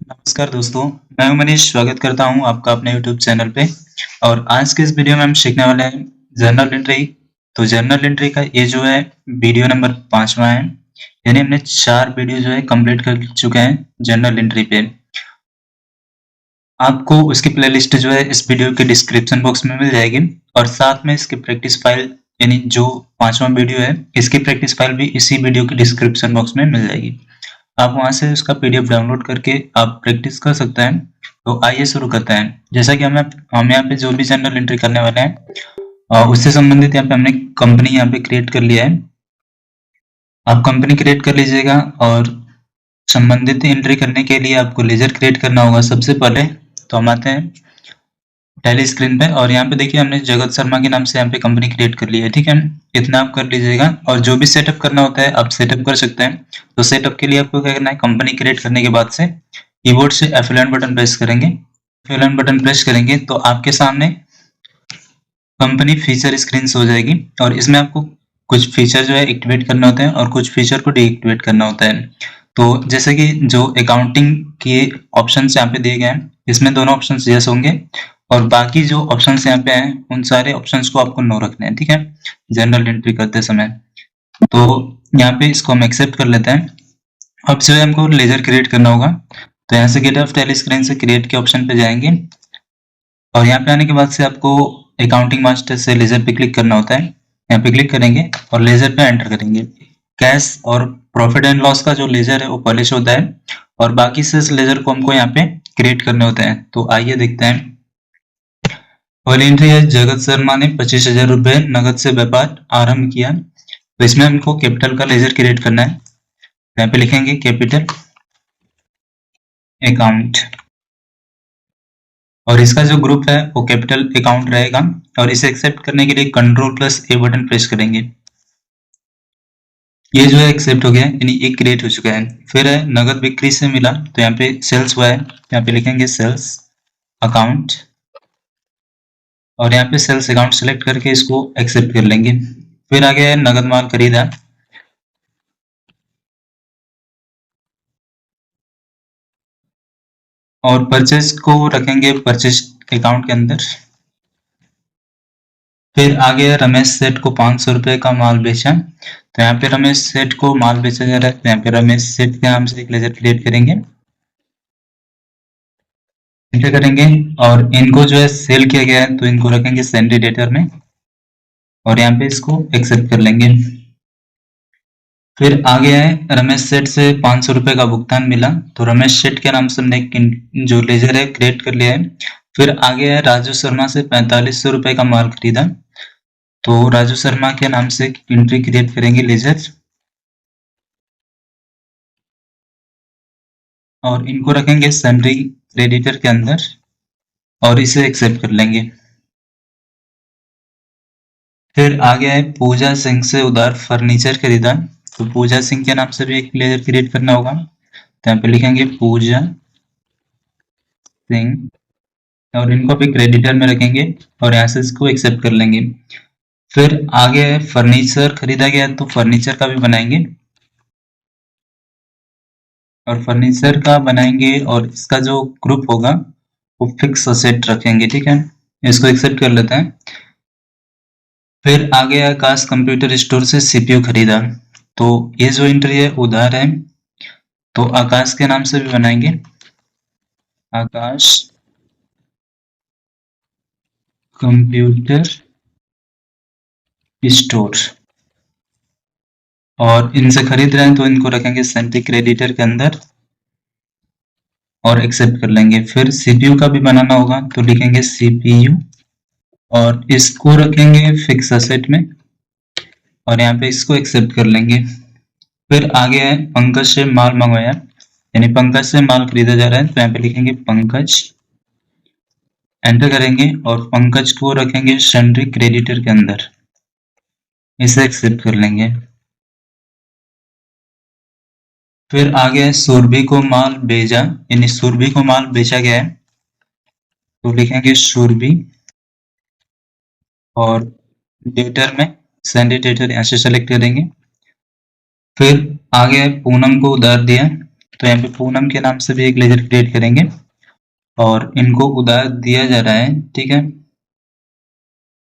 नमस्कार दोस्तों, मैं हूं मनीष। स्वागत करता हूं आपका अपने यूट्यूब चैनल पे। और आज के इस वीडियो में हम सीखने वाले हैं जर्नल एंट्री। तो जर्नल एंट्री का ये जो है वीडियो नंबर 5वां है, यानी हमने 4 वीडियो जो है कंप्लीट कर चुके हैं जर्नल एंट्री पे। आपको उसकी प्लेलिस्ट जो है इस वीडियो के डिस्क्रिप्शन बॉक्स में मिल जाएगी, और साथ में इसकी प्रैक्टिस फाइल, यानी जो 5वां वीडियो है इसकी प्रैक्टिस फाइल भी इसी वीडियो के डिस्क्रिप्शन बॉक्स में मिल जाएगी। आप वहां से उसका पीडीएफ डाउनलोड करके आप प्रैक्टिस कर सकते हैं। तो आइए शुरू करते हैं। जैसा कि हम यहाँ पे जो भी जर्नल एंट्री करने वाले हैं उससे संबंधित यहाँ पे हमने कंपनी यहाँ पे क्रिएट कर लिया है। आप कंपनी क्रिएट कर लीजिएगा, और संबंधित एंट्री करने के लिए आपको लेजर क्रिएट करना होगा सबसे पहले। तो हम आते हैं टैली स्क्रीन पे, और यहाँ पे देखिए हमने जगत शर्मा के नाम से यहाँ पे कंपनी क्रिएट कर ली है। ठीक है, इतना आप कर लीजिएगा, और जो भी सेटअप करना होता है आप सेटअप कर सकते हैं। तो सेटअप के लिए आपको क्या करना है, कंपनी क्रिएट करने के बाद से कीबोर्ड से F11 बटन प्रेस करेंगे। F11 बटन प्रेस करेंगे तो आपके सामने कंपनी फीचर स्क्रीन हो जाएगी, और इसमें आपको कुछ फीचर जो है एक्टिवेट करना होता है और कुछ फीचर को डीएक्टिवेट करना होता है। तो जैसे कि जो अकाउंटिंग के ऑप्शंस यहाँ पे दिए गए हैं, इसमें दोनों ऑप्शंस यस होंगे, और बाकी जो ऑप्शंस यहाँ पे हैं उन सारे ऑप्शंस को आपको नो रखने हैं। ठीक है, जनरल एंट्री करते समय। तो यहाँ पे इसको हम एक्सेप्ट कर लेते हैं। अब जो है हमको लेजर क्रिएट करना होगा, तो यहाँ से गेट ऑफ टैली स्क्रीन से क्रिएट के ऑप्शन पे जाएंगे, और यहाँ पे आने के बाद से आपको अकाउंटिंग मास्टर से लेजर पे क्लिक करना होता है। यहाँ पे क्लिक करेंगे और लेजर पे एंटर करेंगे। कैश और प्रॉफिट एंड लॉस का जो लेजर है वो पहले से होता है, और बाकी से लेजर को हमको यहाँ पे क्रिएट करने होते हैं। तो आइए देखते हैं। पहली एंट्री है, जगत शर्मा ने 25,000 रुपए नगद से व्यापार आरंभ किया। तो इसमें हमको कैपिटल का लेजर क्रिएट करना है। यहाँ पे लिखेंगे कैपिटल अकाउंट, और इसका जो ग्रुप है वो कैपिटल अकाउंट रहेगा, और इसे एक्सेप्ट करने के लिए Ctrl+A बटन प्रेस करेंगे। ये जो है एक्सेप्ट हो गया, यानी एक क्रिएट हो चुका है। फिर है नगद बिक्री से मिला, तो यहाँ पे सेल्स हुआ है, यहाँ पे लिखेंगे सेल्स अकाउंट, और यहाँ पे सेल्स अकाउंट सेलेक्ट करके इसको एक्सेप्ट कर लेंगे। फिर आगे है नगद माल खरीदा, और परचेज को रखेंगे परचेज अकाउंट के अंदर। फिर आगे है रमेश सेठ को 500 रुपए का माल बेचा, तो यहाँ पे रमेश सेठ को माल बेचा जा रहा है, तो यहाँ पे रमेश सेठ के नाम से एक लेजर क्रिएट करेंगे, एंटर करेंगे, और इनको जो है सेल किया गया है तो इनको रखेंगे सेंड्री डेटर में, और यहाँ पे इसको एक्सेप्ट कर लेंगे। फिर आगे है रमेश सेठ से 500 रुपए का भुगतान मिला, तो रमेश सेठ के नाम से हमने जो लेजर है क्रिएट कर लिया है। फिर आगे है राजू शर्मा से 4500 रुपए का माल खरीदा, तो राजू शर्मा के नाम से एंट्री क्रिएट करेंगे लेजर, और इनको रखेंगे सन्ड्री क्रेडिटर के अंदर, और इसे एक्सेप्ट कर लेंगे। फिर आगे है पूजा सिंह से उधार फर्नीचर खरीदा, तो पूजा सिंह के नाम से भी एक लेजर क्रिएट करना होगा, तो यहाँ पे लिखेंगे पूजा सिंह, और इनको भी क्रेडिटर में रखेंगे, और यहाँ से इसको एक्सेप्ट कर लेंगे। फिर आगे है फर्नीचर खरीदा गया, तो फर्नीचर का भी बनाएंगे, और फर्नीचर का बनाएंगे, और इसका जो ग्रुप होगा वो फिक्स असेट रखेंगे। ठीक है, इसको एक्सेप्ट कर लेते हैं। फिर आगे आकाश कंप्यूटर स्टोर से सीपीयू खरीदा, तो ये जो एंट्री है उधार है, तो आकाश के नाम से भी बनाएंगे, आकाश कंप्यूटर स्टोर, और इनसे खरीद रहे हैं तो इनको रखेंगे सेंट्री क्रेडिटर के अंदर, और एक्सेप्ट कर लेंगे। फिर सीपीयू का भी बनाना होगा, तो लिखेंगे सीपीयू, और इसको रखेंगे फिक्स असेट में, और यहाँ पे इसको एक्सेप्ट कर लेंगे। फिर आगे है पंकज से माल मंगवाया, यानी पंकज से माल खरीदा जा रहा है, तो यहाँ पे लिखेंगे पंकज, एंटर करेंगे, और पंकज को रखेंगे सन्ड्री क्रेडिटर के अंदर, इसे एक्सेप्ट कर लेंगे। फिर आगे है सुरभि को माल भेजा, यानी सुरभि को माल बेचा गया है, तो लिखेंगे सुरभि, और डेटर में सन्ड्री डेटर यहाँ से सेलेक्ट करेंगे। फिर आगे है पूनम को उधार दिया, तो यहाँ पे पूनम के नाम से भी एक लेजर क्रिएट करेंगे और इनको उधार दिया जा रहा है, ठीक है।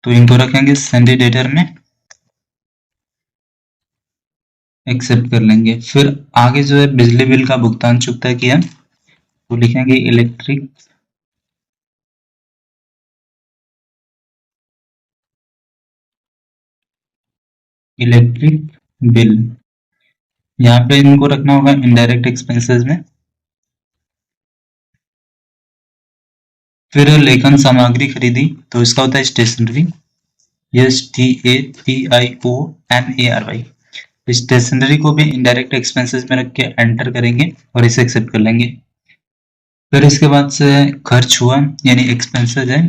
तो इनको रखेंगे सैंडी डेटर में, एक्सेप्ट कर लेंगे। फिर आगे जो है बिजली बिल का भुगतान चुकता किया, तो लिखेंगे इलेक्ट्रिक बिल। यहाँ पे इनको रखना होगा इनडायरेक्ट एक्सपेंसेस में। फिर लेखन सामग्री खरीदी, तो इसका होता है स्टेशनरी, STATIONARY। स्टेशनरी को भी इनडायरेक्ट एक्सपेंसेस में रख के एंटर करेंगे और इसे एक्सेप्ट कर लेंगे। फिर इसके बाद से खर्च हुआ यानी एक्सपेंसेस है,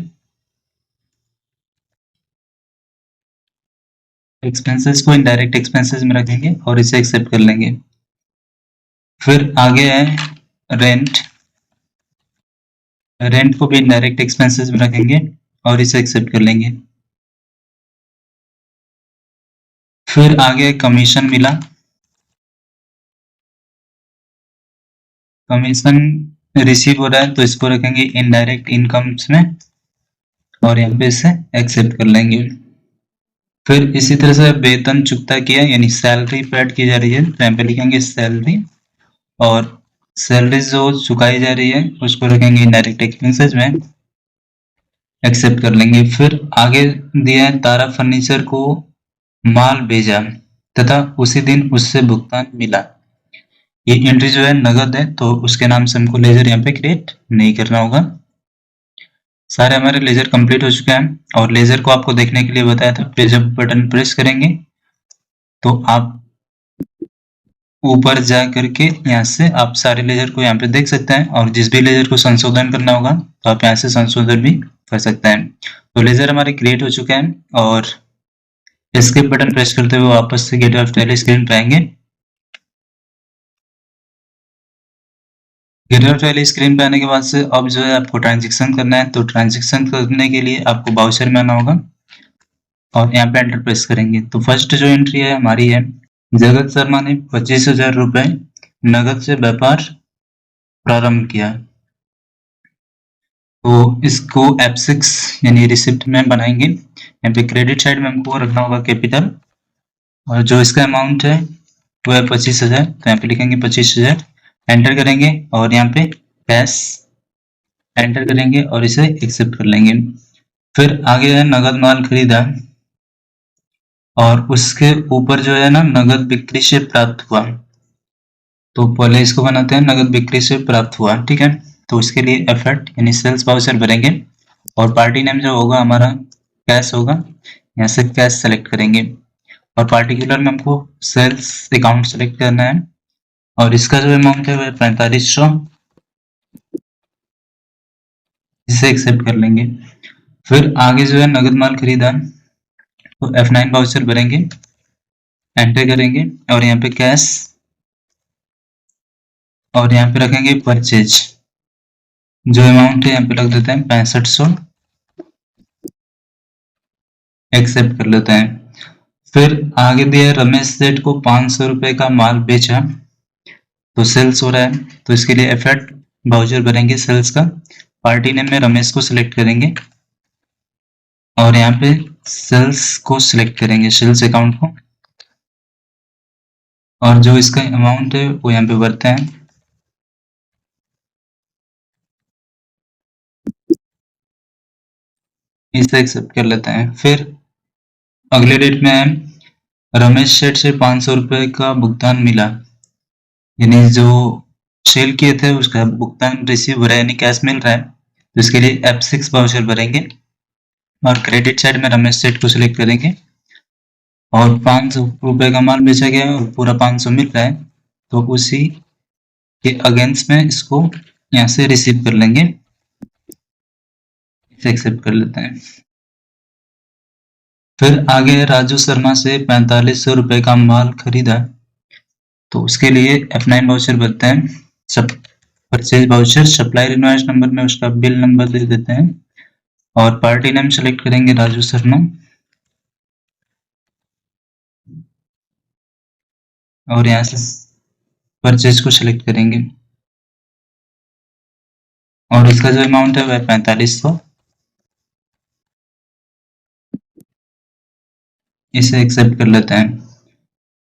एक्सपेंसेस को इनडायरेक्ट एक्सपेंसेस में रखेंगे और इसे एक्सेप्ट कर लेंगे। फिर आगे है रेंट, रेंट को भी इनडायरेक्ट एक्सपेंसेस में रखेंगे और इसे एक्सेप्ट कर लेंगे। फिर आगे कमीशन मिला, कमीशन रिसीव हो रहा है तो इसको रखेंगे इनडायरेक्ट इनकम्स में और यहाँ पे इसे एक्सेप्ट कर लेंगे। फिर इसी तरह से वेतन चुकता किया यानी सैलरी पेड की जा रही है, तो यहाँ पे लिखेंगे सैलरी और सैलरी जो चुकाई जा रही है उसको रखेंगे इनडायरेक्ट एक्सपेंसेस में, एक्सेप्ट कर लेंगे। फिर आगे दिया है तारा फर्नीचर को माल भेजा तथा उसी दिन उससे भुगतान मिला। ये एंट्री जो है नगद है तो उसके नाम से हमको लेजर यहाँ पे क्रिएट नहीं करना होगा। सारे हमारे लेजर कंप्लीट हो चुके हैं और लेजर को आपको देखने के लिए बताया था, जब बटन प्रेस करेंगे तो आप ऊपर जा करके यहाँ से आप सारे लेजर को यहाँ पे देख सकते हैं और जिस भी लेजर को संशोधन करना होगा तो आप यहाँ से संशोधन भी कर सकते हैं। तो लेजर हमारे क्रिएट हो चुके हैं और एस्केप बटन प्रेस करते हुए वापस से गेटवे ऑफ टैली स्क्रीन पे आएंगे। गेटवे ऑफ टैली स्क्रीन पे आने के बाद से अब जो है आपको ट्रांजेक्शन करना है, तो ट्रांजेक्शन करने के लिए आपको बाउचर में आना होगा और यहाँ पे एंटर प्रेस करेंगे। तो फर्स्ट जो एंट्री है हमारी है, जगत शर्मा ने 25,000 रुपए नगद से व्यापार प्रारंभ किया। तो इसको F6 यानी रिसिप्ट में बनाएंगे। यहाँ पे क्रेडिट साइड में हमको रखना होगा कैपिटल और जो इसका अमाउंट है वो है 25,000, तो यहाँ पे लिखेंगे 25,000, एंटर करेंगे और यहाँ पे कैश एंटर करेंगे और इसे एक्सेप्ट कर लेंगे। फिर आगे है नगद माल खरीदा और उसके ऊपर जो है ना नगद बिक्री से प्राप्त हुआ, तो पहले इसको बनाते हैं नगद बिक्री से प्राप्त हुआ, ठीक है। तो उसके लिए एफर्ट यानी सेल्स वाउचर भरेंगे और पार्टी नेम जो होगा हमारा कैश होगा, यहाँ से कैश सेलेक्ट करेंगे और पार्टिकुलर में हमको सेल्स अकाउंट सेलेक्ट करना है और इसका जो अमाउंट है वो 4500, इसे एक्सेप्ट कर लेंगे। फिर आगे जो है नगद माल खरीदा तो F9 वाउचर भरेंगे, एंटर करेंगे और यहाँ पे कैश और यहाँ पे रखेंगे परचेज, जो अमाउंट है यहाँ पे रख देते हैं 6500, एक्सेप्ट कर लेते हैं। फिर आगे दिया है रमेश सेठ को 500 रुपए का माल बेचा, तो सेल्स हो रहा है तो इसके लिए एफर्ट वाउचर भरेंगे सेल्स का, पार्टी नेम में रमेश को सिलेक्ट करेंगे और यहाँ पे सेल्स को सिलेक्ट करेंगे, सेल्स अकाउंट को, और जो इसका अमाउंट है वो यहाँ पे भरते हैं। इसे एक्सेप्ट कर लेते हैं। फिर अगले डेट में है रमेश सेठ से 500 रुपए का भुगतान मिला, यानी जो सेल किए थे उसका भुगतान रिसीव हो रहा है यानी कैश मिल रहा है, तो इसके लिए F6 वाउचर भरेंगे और क्रेडिट साइड में रमेश सेठ को सिलेक्ट करेंगे और 500 रुपए का माल बेचा गया और पूरा 500 मिल रहा है, तो उसी के अगेंस्ट में इसको यहाँ से रिसीव कर लेंगे, इसे एक्सेप्ट कर लेते हैं। फिर आगे राजू शर्मा से 4500 रुपए का माल खरीदा, तो उसके लिए F9 वाउचर भरते हैं, सब purchase voucher, supplier invoice number में उसका बिल नंबर दे देते हैं और पार्टी नेम सेलेक्ट करेंगे राजू शर्मा और यहाँ से परचेज को सिलेक्ट करेंगे और इसका जो अमाउंट है वह 4500, इसे एक्सेप्ट कर लेते हैं।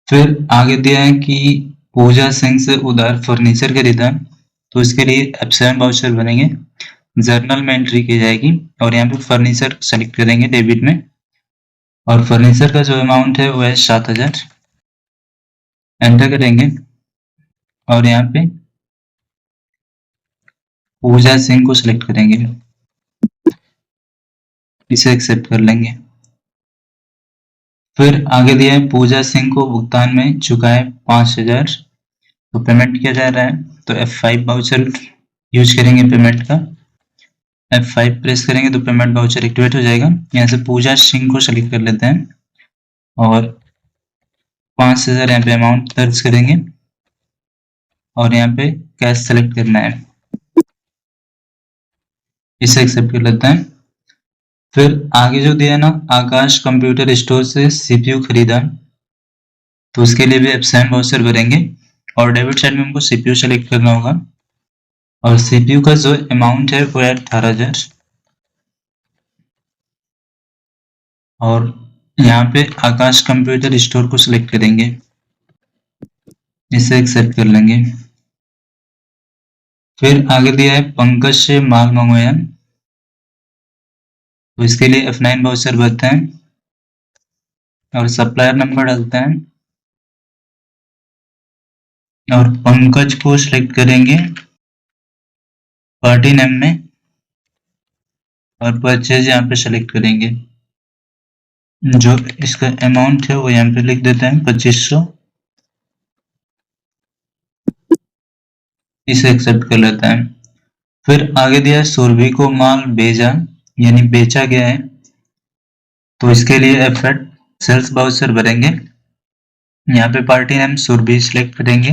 फिर आगे दिया है कि पूजा सिंह से उधार फर्नीचर खरीदा, तो इसके लिए F7 वाउचर बनेंगे, जर्नल में एंट्री की जाएगी और यहाँ पे फर्नीचर सेलेक्ट करेंगे डेबिट में, और फर्नीचर का जो अमाउंट है वह है 7000, एंटर करेंगे और यहाँ पे पूजा सिंह को सिलेक्ट करेंगे, इसे एक्सेप्ट कर लेंगे। फिर आगे दिया है पूजा सिंह को भुगतान में चुकाए 5000, तो पेमेंट किया जा रहा है, तो F5 वाउचर यूज करेंगे पेमेंट का, F5 प्रेस करेंगे तो पेमेंट वाउचर एक्टिवेट हो जाएगा। यहाँ से पूजा सिंह को सेलेक्ट कर लेते हैं और 5000 यहाँ पे अमाउंट दर्ज करेंगे और यहाँ पे कैश सेलेक्ट करना है, इसे एक्सेप्ट कर लेते हैं। फिर आगे जो दिया है ना, आकाश कंप्यूटर स्टोर से CPU खरीदा, तो उसके लिए भी F7 वाउचर भरेंगे और डेबिट साइड में हमको CPU सेलेक्ट करना होगा और CPU का जो अमाउंट है वो है 18000, और यहाँ पे आकाश कंप्यूटर स्टोर को सिलेक्ट करेंगे, इसे एक्सेप्ट कर लेंगे। फिर आगे दिया है पंकज से माल मंगवाया, तो इसके लिए F9 वाउचर भरते हैं और सप्लायर नंबर डालते हैं और पंकज को सिलेक्ट करेंगे पार्टी नेम में और परचेज यहाँ पे सेलेक्ट करेंगे, जो इसका अमाउंट है वो यहाँ पे लिख देते हैं 2500, इसे एक्सेप्ट कर लेते हैं। फिर आगे दिया है सुरभि को माल भेजा यानी बेचा गया है, तो इसके लिए F8 सेल्स वाउचर भरेंगे, यहाँ पे पार्टी नेम सुरभि सिलेक्ट करेंगे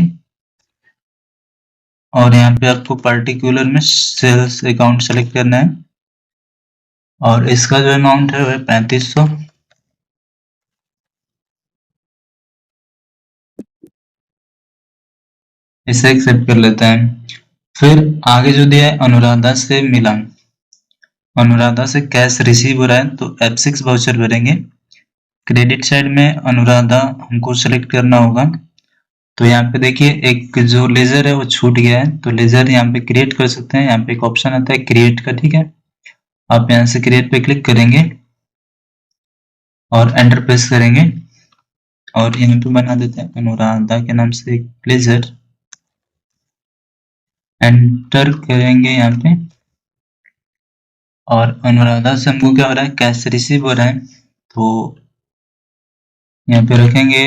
और यहाँ पे आपको पार्टिकुलर में सेल्स अकाउंट सेलेक्ट करना है और इसका जो अमाउंट है वह 3500, इसे एक्सेप्ट कर लेते हैं। फिर आगे जो दिया है अनुराधा से मिला, अनुराधा से कैश रिसीव हो रहा है, तो F6 वाउचर भरेंगे। क्रेडिट साइड में अनुराधा हमको सेलेक्ट करना होगा, तो यहाँ पे देखिए एक जो लेजर है वो छूट गया है, तो लेजर यहाँ पे क्रिएट कर सकते हैं, यहाँ पे एक ऑप्शन आता है क्रिएट का, ठीक है, आप यहाँ से क्रिएट पे क्लिक करेंगे और एंटर प्रेस करेंगे और यहाँ पे बना देते हैं अनुराधा के नाम से एक लेजर, एंटर करेंगे यहाँ पे और अनुराधा से हमको क्या हो रहा है, कैश रिसीव हो रहा है, तो यहाँ पे रखेंगे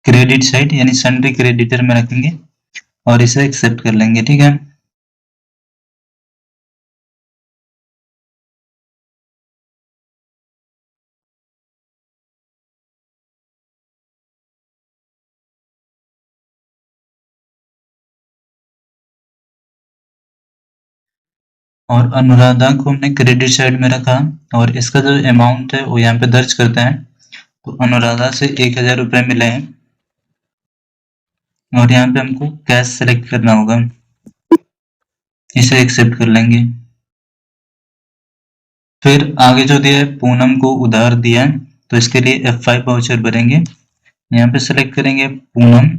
क्रेडिट साइड यानी सन्ड्री क्रेडिटर में रखेंगे और इसे एक्सेप्ट कर लेंगे, ठीक है। और अनुराधा को हमने क्रेडिट साइड में रखा और इसका जो अमाउंट है वो यहाँ पे दर्ज करते हैं, तो अनुराधा से 1000 रुपये मिले हैं और यहाँ पे हमको कैश सेलेक्ट करना होगा, इसे एक्सेप्ट कर लेंगे। फिर आगे जो दिया है पूनम को उधार दिया है, तो इसके लिए F5 वाउचर भरेंगे, यहाँ पे सेलेक्ट करेंगे पूनम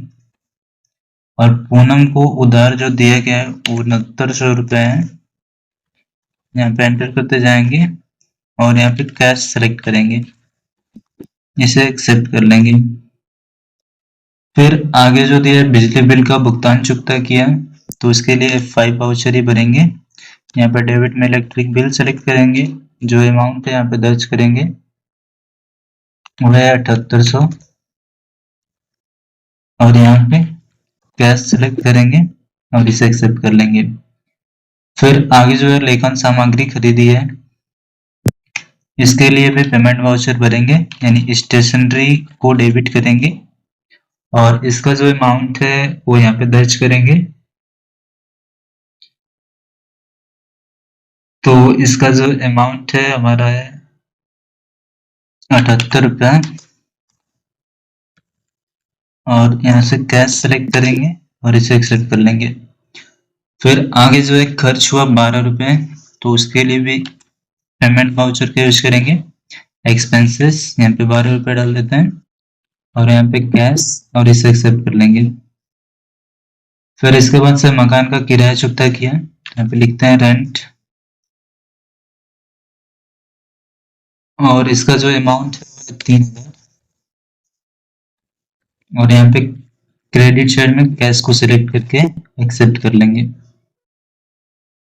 और पूनम को उधार जो दिया गया है वो 6900 रुपये है, यहाँ पे एंटर करते जाएंगे और यहाँ पे कैश सेलेक्ट करेंगे, इसे एक्सेप्ट कर लेंगे। फिर आगे जो दिया है बिजली बिल का भुगतान चुकता किया, तो इसके लिए F5 वाउचर ही भरेंगे, यहाँ पे डेबिट में इलेक्ट्रिक बिल सेलेक्ट करेंगे, जो अमाउंट है यहाँ पे दर्ज करेंगे वह है 7800 और यहाँ पे कैश सेलेक्ट करेंगे और इसे एक्सेप्ट कर लेंगे। फिर आगे जो है लेखन सामग्री खरीदी है, इसके लिए भी पेमेंट वाउचर भरेंगे यानी स्टेशनरी को डेबिट करेंगे और इसका जो अमाउंट है वो यहाँ पे दर्ज करेंगे। तो इसका जो अमाउंट है हमारा है 78 रुपया। और यहाँ से कैश सेलेक्ट करेंगे और इसे एक्सेप्ट कर लेंगे। फिर आगे जो है खर्च हुआ 12 रुपये, तो उसके लिए भी पेमेंट वाउचर का यूज करेंगे। एक्सपेंसेस यहाँ पे 12 रुपये डाल देते हैं और यहाँ पे कैश और इसे एक्सेप्ट कर लेंगे। फिर इसके बाद से मकान का किराया चुकता किया, यहाँ पे लिखते हैं रेंट। और इसका जो अमाउंट है वो 3000। और यहाँ पे क्रेडिट साइड में कैश को सिलेक्ट करके एक्सेप्ट कर लेंगे।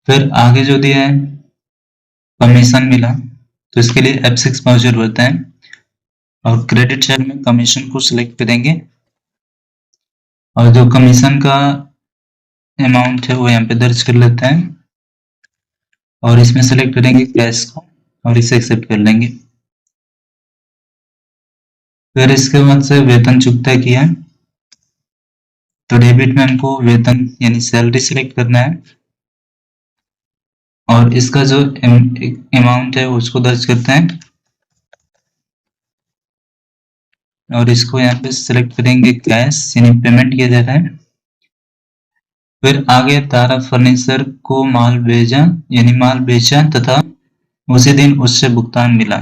फिर आगे जो दिया है कमीशन मिला, तो इसके लिए F6 वाउचर होता है और क्रेडिट साइड में कमीशन को सिलेक्ट करेंगे और जो कमीशन का अमाउंट है वो यहाँ पे दर्ज कर लेते हैं और इसमें सेलेक्ट करेंगे कैश को और इसे एक्सेप्ट कर लेंगे। फिर इसके बाद से वेतन चुकता किया, तो डेबिट में हमको वेतन यानी सैलरी सिलेक्ट करना है और इसका जो अमाउंट है उसको दर्ज करते हैं और इसको यहाँ पे सिलेक्ट करेंगे कैश यानी पेमेंट किया जा रहा है। फिर आगे तारा फर्नीचर को माल भेजा यानी माल बेचा तथा उसी दिन उससे भुगतान मिला,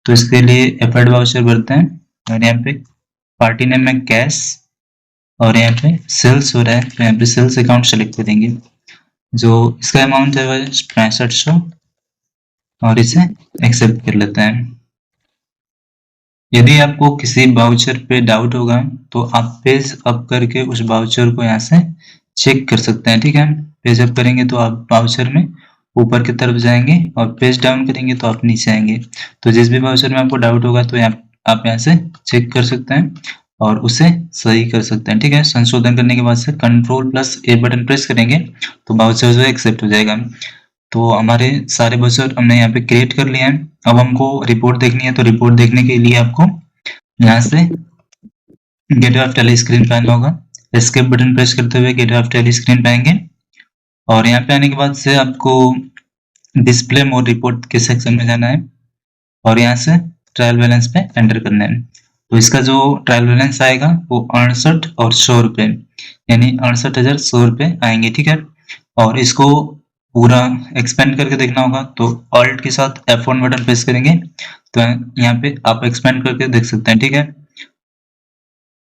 तो इसके लिए एफर्ट वाउचर भरते हैं और यहाँ पे पार्टी नेम में कैश और यहाँ पे सेल्स हो रहा है तो यहाँ पे सेल्स अकाउंट सेलेक्ट करेंगे। जो इसका अमाउंट है वह 6500 और इसे एक्सेप्ट कर लेते हैं। यदि आपको किसी वाउचर पे डाउट होगा तो आप पेज अप करके उस वाउचर को यहाँ से चेक कर सकते हैं, ठीक है। पेज अप करेंगे तो आप वाउचर में ऊपर की तरफ जाएंगे और पेज डाउन करेंगे तो आप नीचे आएंगे। तो जिस भी वाउचर में आपको डाउट होगा तो आप यहाँ से चेक कर सकते हैं और उसे सही कर सकते हैं, ठीक है। संशोधन करने के बाद से Ctrl+A बटन प्रेस करेंगे तो वाउचर जो है एक्सेप्ट हो जाएगा। तो हमारे सारे वाउचर हमने यहाँ पे क्रिएट कर लिए हैं। अब हमको रिपोर्ट देखनी है, तो रिपोर्ट देखने के लिए आपको यहाँ से गेट ऑफ टैली स्क्रीन पे आना होगा। एस्केप बटन प्रेस करते हुए गेट ऑफ टैली स्क्रीन पे आएंगे और यहाँ पे आने के बाद से आपको डिस्प्ले मोर रिपोर्ट के सेक्शन में जाना है और यहाँ से ट्रायल बैलेंस पे एंटर करना है। तो इसका जो ट्रायल बैलेंस आएगा वो 68 और 100 रुपये यानी 68,100 रुपये आएंगे, ठीक है। और इसको पूरा एक्सपेंड करके देखना होगा तो ऑल्ट के साथ F1 बटन प्रेस करेंगे तो यहाँ पे आप एक्सपेंड करके देख सकते हैं, ठीक है।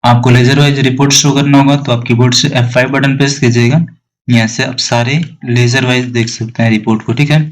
आपको लेजर वाइज रिपोर्ट शो करना होगा तो आप कीबोर्ड से F5 बटन प्रेस कीजिएगा। यहाँ से आप सारे लेजर वाइज देख सकते हैं रिपोर्ट को, ठीक है।